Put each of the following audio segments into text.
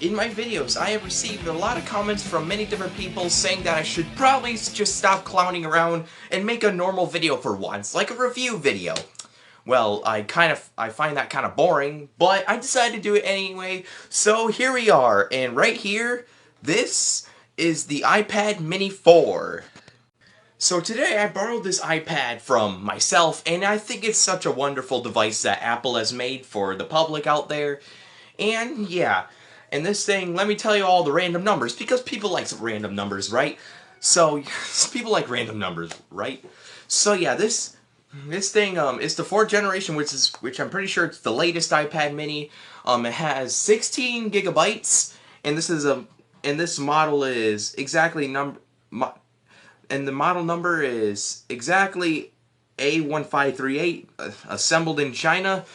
In my videos, I have received a lot of comments from many different people saying that I should probably just stop clowning around and make a normal video for once, like a review video. Well, I find that kind of boring, but I decided to do it anyway, so here we are, and right here, this is the iPad Mini 4. So today I borrowed this iPad from myself, and I think it's such a wonderful device that Apple has made for the public out there. And yeah, and this thing, let me tell you all the random numbers, because people like random numbers, right? So, people like random numbers, right? So yeah, this thing is the 4th generation, which I'm pretty sure it's the latest iPad Mini. It has 16 gigabytes, and this model is exactly and the model number is exactly A1538, assembled in China.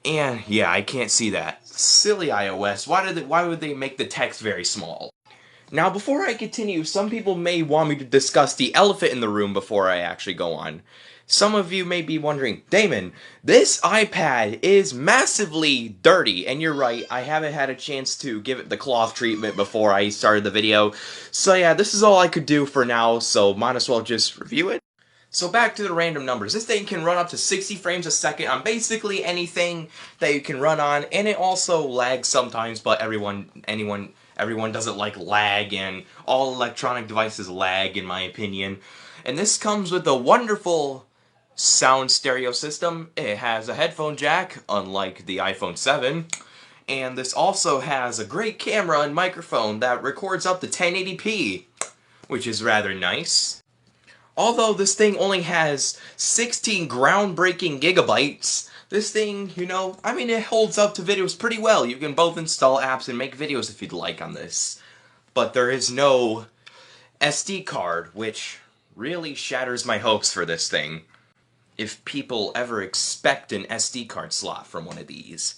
And yeah, I can't see that. Silly iOS. Why would they make the text very small? Now, before I continue, some people may want me to discuss the elephant in the room before I actually go on. Some of you may be wondering, Damon, this iPad is massively dirty, and you're right, I haven't had a chance to give it the cloth treatment before I started the video. So yeah, this is all I could do for now, so might as well just review it. So back to the random numbers. This thing can run up to 60 frames a second on basically anything that you can run on, and it also lags sometimes, but everyone doesn't like lag, and all electronic devices lag, in my opinion. And this comes with a wonderful sound stereo system. It has a headphone jack, unlike the iPhone 7. And this also has a great camera and microphone that records up to 1080p, which is rather nice. Although this thing only has 16 groundbreaking gigabytes, this thing, it holds up to videos pretty well. You can both install apps and make videos if you'd like on this. But there is no SD card, which really shatters my hopes for this thing. If people ever expect an SD card slot from one of these.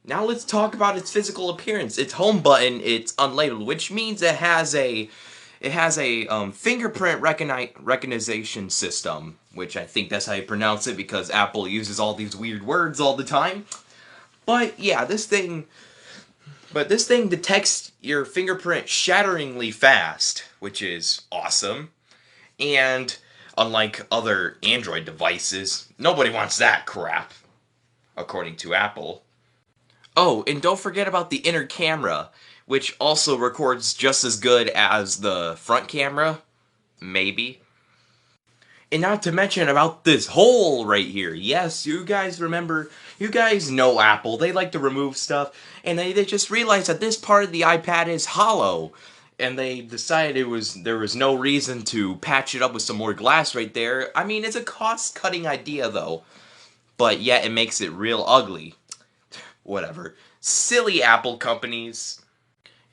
Now let's talk about its physical appearance. Its home button, it's unlabeled, which means it has a fingerprint recognition system, which I think that's how you pronounce it because Apple uses all these weird words all the time. But yeah, this thing detects your fingerprint shatteringly fast, which is awesome. And unlike other Android devices, nobody wants that crap, according to Apple. Oh, and don't forget about the inner camera, which also records just as good as the front camera, maybe. And not to mention about this hole right here. Yes, you guys know Apple, they like to remove stuff, and they just realized that this part of the iPad is hollow. And they decided there was no reason to patch it up with some more glass right there. I mean, it's a cost-cutting idea, though. But yet it makes it real ugly. Whatever. Silly Apple companies.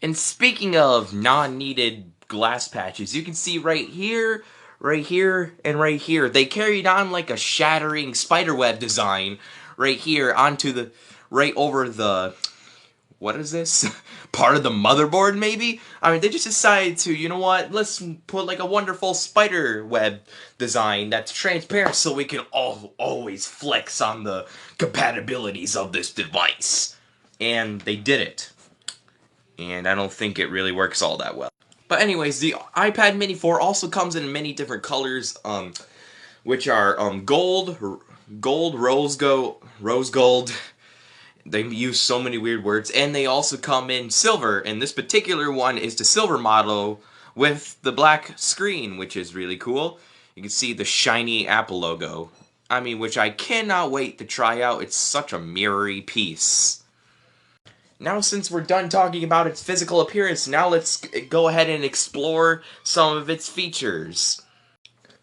And speaking of non-needed glass patches, you can see right here, and right here, they carried on like a shattering spiderweb design right here onto right over the, what is this? Part of the motherboard, maybe? I mean, they just decided to, you know what, let's put like a wonderful spider web design that's transparent so we can always flex on the compatibilities of this device. And they did it. And I don't think it really works all that well. But anyways, the iPad Mini 4 also comes in many different colors, which are gold, rose gold. They use so many weird words, and they also come in silver, and this particular one is the silver model with the black screen, which is really cool. You can see the shiny Apple logo. I mean, which I cannot wait to try out. It's such a mirrory piece. Now, since we're done talking about its physical appearance, now let's go ahead and explore some of its features.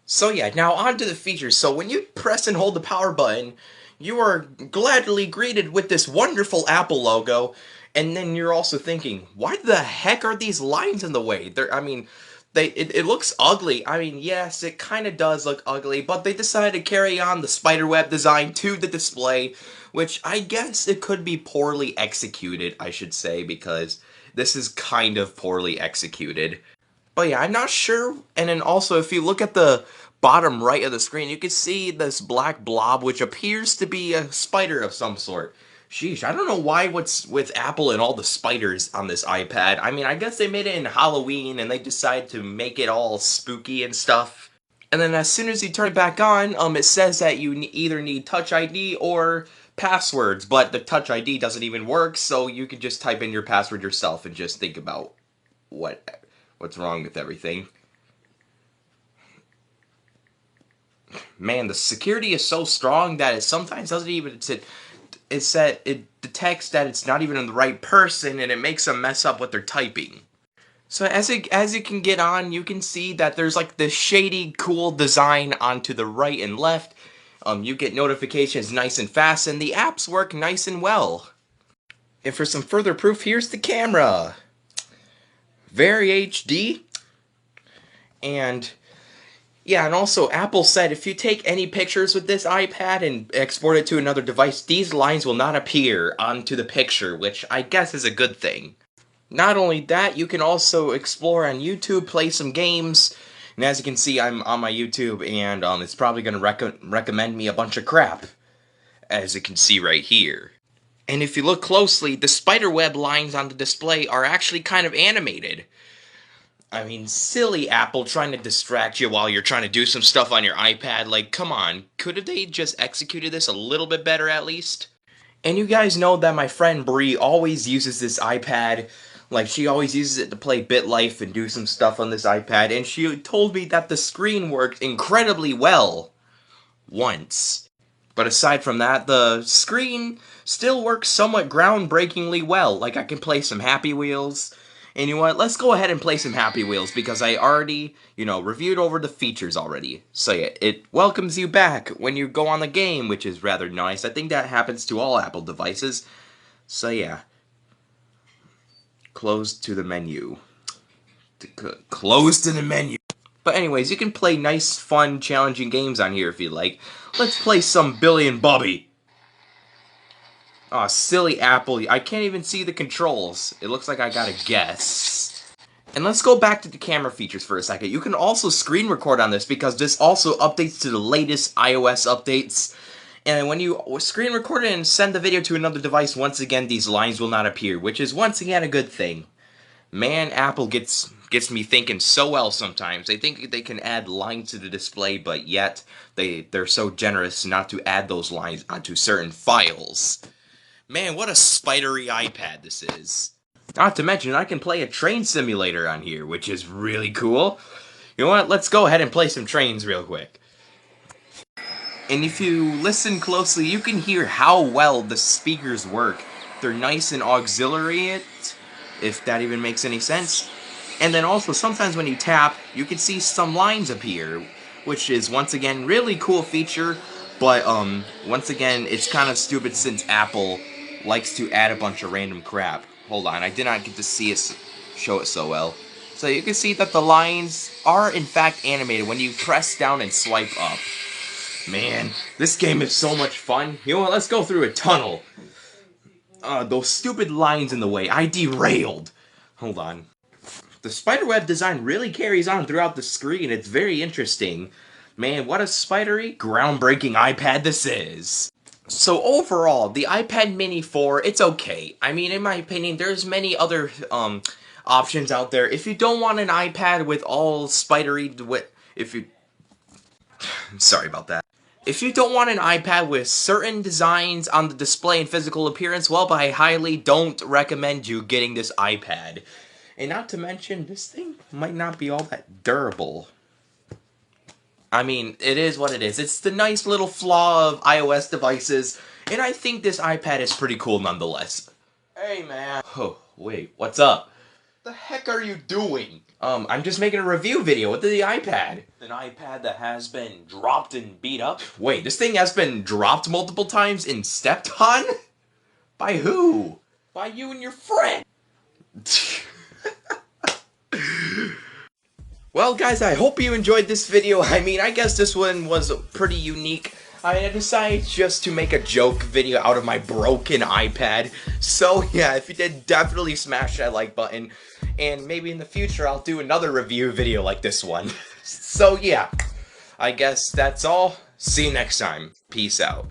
So yeah, now on to the features. So when you press and hold the power button, you are gladly greeted with this wonderful Apple logo, and then you're also thinking, why the heck are these lines in the way? It looks ugly. I mean, yes, it kind of does look ugly, but they decided to carry on the spiderweb design to the display, which I guess it could be poorly executed, I should say, because this is kind of poorly executed. But yeah, I'm not sure. And then also, if you look at the bottom right of the screen, you can see this black blob, which appears to be a spider of some sort. Sheesh, I don't know what's with Apple and all the spiders on this iPad. I mean, I guess they made it in Halloween and they decided to make it all spooky and stuff. And then as soon as you turn it back on, it says that you either need Touch ID or passwords, but the Touch ID doesn't even work, so you can just type in your password yourself and just think about what's wrong with everything. Man, the security is so strong that it sometimes doesn't even it detects that it's not even the right person, and it makes them mess up what they're typing. So as you can get on, you can see that there's like this shady, cool design onto the right and left. You get notifications nice and fast, and the apps work nice and well. And for some further proof, here's the camera. Very HD. And yeah, and also Apple said if you take any pictures with this iPad and export it to another device, these lines will not appear onto the picture, which I guess is a good thing. Not only that, you can also explore on YouTube, play some games, and as you can see, I'm on my YouTube, and it's probably going to recommend me a bunch of crap, as you can see right here. And if you look closely, the spiderweb lines on the display are actually kind of animated. I mean, silly Apple trying to distract you while you're trying to do some stuff on your iPad. Like, come on, could they just executed this a little bit better at least? And you guys know that my friend Bree always uses this iPad. Like, she always uses it to play BitLife and do some stuff on this iPad. And she told me that the screen worked incredibly well. Once. But aside from that, the screen still works somewhat groundbreakingly well. Like, I can play some Happy Wheels. And you know what, let's go ahead and play some Happy Wheels, because I already, reviewed over the features already. So yeah, it welcomes you back when you go on the game, which is rather nice. I think that happens to all Apple devices. So yeah. Close to the menu. Close to the menu. But anyways, you can play nice, fun, challenging games on here if you like. Let's play some Billy and Bubby. Aw, silly Apple. I can't even see the controls. It looks like I gotta guess. And let's go back to the camera features for a second. You can also screen record on this, because this also updates to the latest iOS updates. And when you screen record it and send the video to another device, once again, these lines will not appear, which is once again a good thing. Man, Apple gets me thinking so well sometimes. They think they can add lines to the display, but yet they're so generous not to add those lines onto certain files. Man, what a spidery iPad this is. Not to mention, I can play a train simulator on here, which is really cool. You know what? Let's go ahead and play some trains real quick. And if you listen closely, you can hear how well the speakers work. They're nice and auxiliary, if that even makes any sense. And then also, sometimes when you tap, you can see some lines appear, which is, once again, really cool feature. But, once again, it's kind of stupid since Apple likes to add a bunch of random crap. Hold on, I did not get to see it show it so well. So you can see that the lines are in fact animated when you press down and swipe up. Man, this game is so much fun. You know what, let's go through a tunnel. Those stupid lines in the way. I derailed. Hold on. The spiderweb design really carries on throughout the screen. It's very interesting. Man, what a spidery, groundbreaking iPad this is. So overall, the iPad Mini 4, it's okay. I mean, in my opinion, there's many other options out there. If you don't want an iPad with all spidery, sorry about that. If you don't want an iPad with certain designs on the display and physical appearance, well, I highly don't recommend you getting this iPad. And not to mention, this thing might not be all that durable. I mean, it is what it is. It's the nice little flaw of iOS devices, and I think this iPad is pretty cool nonetheless. Hey, man. Oh, wait, what's up? The heck are you doing? I'm just making a review video with the iPad. An iPad that has been dropped and beat up? Wait, this thing has been dropped multiple times and stepped on? By who? By you and your friend. Well, guys, I hope you enjoyed this video. I mean, I guess this one was pretty unique. I decided just to make a joke video out of my broken iPad. So, yeah, if you did, definitely smash that like button. And maybe in the future, I'll do another review video like this one. So, yeah, I guess that's all. See you next time. Peace out.